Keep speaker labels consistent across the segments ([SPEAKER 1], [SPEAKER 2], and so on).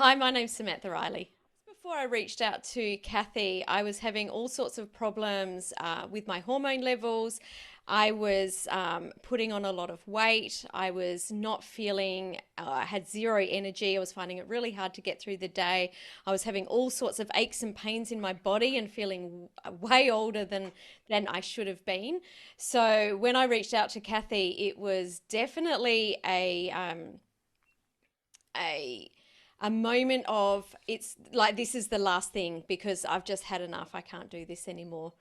[SPEAKER 1] Hi, my name's Samantha Riley. Before I reached out to Kathy, I was having all sorts of problems with my hormone levels. I was putting on a lot of weight. I was not feeling, I had zero energy. I was finding it really hard to get through the day. I was having all sorts of aches and pains in my body and feeling way older than I should have been. So when I reached out to Kathy, it was definitely a a moment of it's like this is the last thing because I've just had enough. I can't do this anymore.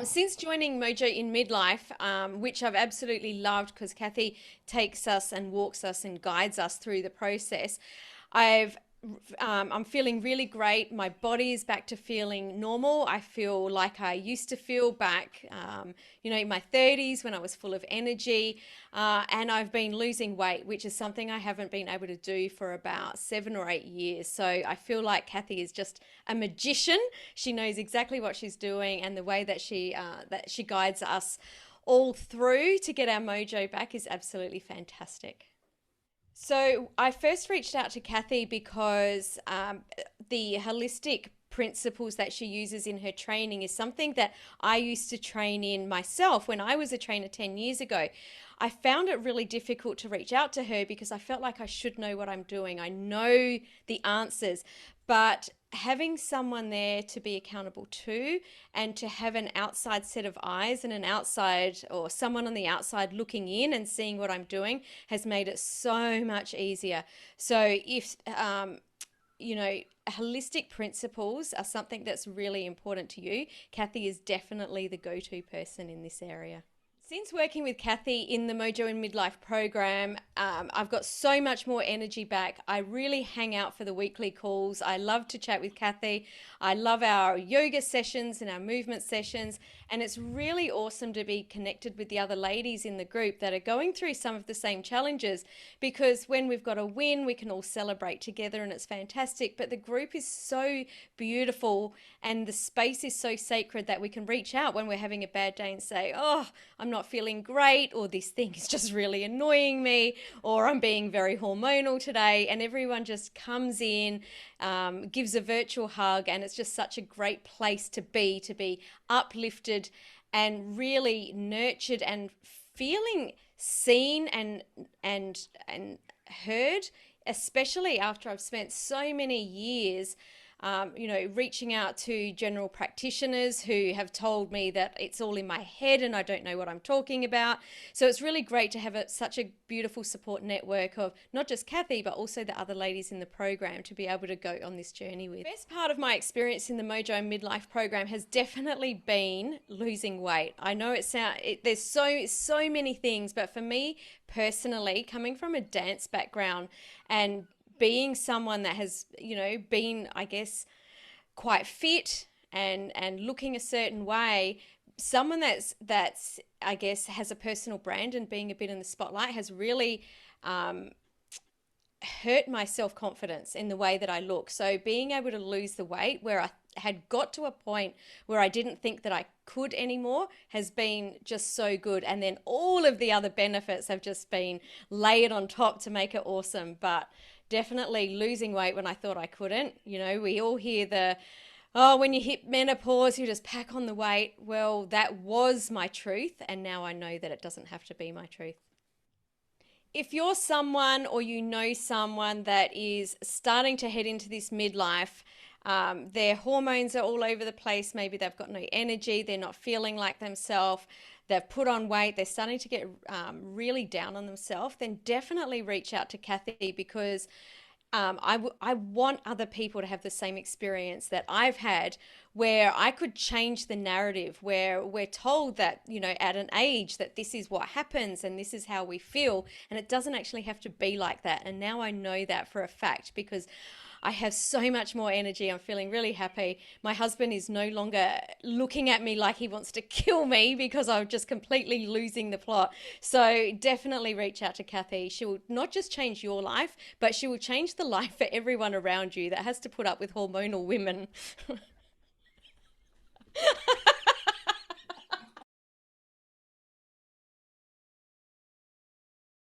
[SPEAKER 1] Since joining Mojo in midlife, which I've absolutely loved because Kathy takes us and walks us and guides us through the process, I've I'm feeling really great. My body is back to feeling normal. I feel like I used to feel back, in my 30s when I was full of energy. And I've been losing weight, which is something I haven't been able to do for about 7 or 8 years. So I feel like Kathy is just a magician. She knows exactly what she's doing, and the way that she guides us all through to get our mojo back is absolutely fantastic. So I first reached out to Kathy because the holistic principles that she uses in her training is something that I used to train in myself when I was a trainer 10 years ago. I found it really difficult to reach out to her because I felt like I should know what I'm doing. I know the answers, but having someone there to be accountable to and to have an outside set of eyes and an outside or someone on the outside looking in and seeing what I'm doing has made it so much easier. So if holistic principles are something that's really important to you, Kathy is definitely the go-to person in this area. Since working with Kathy in the Mojo in Midlife program, I've got so much more energy back. I really hang out for the weekly calls. I love to chat with Kathy. I love our yoga sessions and our movement sessions. And it's really awesome to be connected with the other ladies in the group that are going through some of the same challenges, because when we've got a win, we can all celebrate together and it's fantastic. But the group is so beautiful and the space is so sacred that we can reach out when we're having a bad day and say, oh, I'm not feeling great, or this thing is just really annoying me, or I'm being very hormonal today. And everyone just comes in, gives a virtual hug, and it's just such a great place to be uplifted and really nurtured and feeling seen and heard, especially after I've spent so many years reaching out to general practitioners who have told me that it's all in my head and I don't know what I'm talking about. So it's really great to have such a beautiful support network of not just Kathy, but also the other ladies in the program to be able to go on this journey with. The best part of my experience in the Mojo Midlife program has definitely been losing weight. I know there's so many things, but for me personally, coming from a dance background and being someone that has, been, I guess, quite fit and looking a certain way, someone that's I guess has a personal brand and being a bit in the spotlight has really hurt my self-confidence in the way that I look. So being able to lose the weight where I had got to a point where I didn't think that I could anymore has been just so good. And then all of the other benefits have just been layered on top to make it awesome. But definitely losing weight when I thought I couldn't. We all hear oh, when you hit menopause, you just pack on the weight. Well, that was my truth. And now I know that it doesn't have to be my truth. If you're someone or you know someone that is starting to head into this midlife, their hormones are all over the place. Maybe they've got no energy. They're not feeling like themselves. They've put on weight. They're starting to get really down on themselves. Then definitely reach out to Kathy because I want other people to have the same experience that I've had, where I could change the narrative, where we're told that, at an age that this is what happens and this is how we feel. And it doesn't actually have to be like that. And now I know that for a fact because I have so much more energy. I'm feeling really happy. My husband is no longer looking at me like he wants to kill me because I'm just completely losing the plot. So definitely reach out to Kathy. She will not just change your life, but she will change the life for everyone around you that has to put up with hormonal women.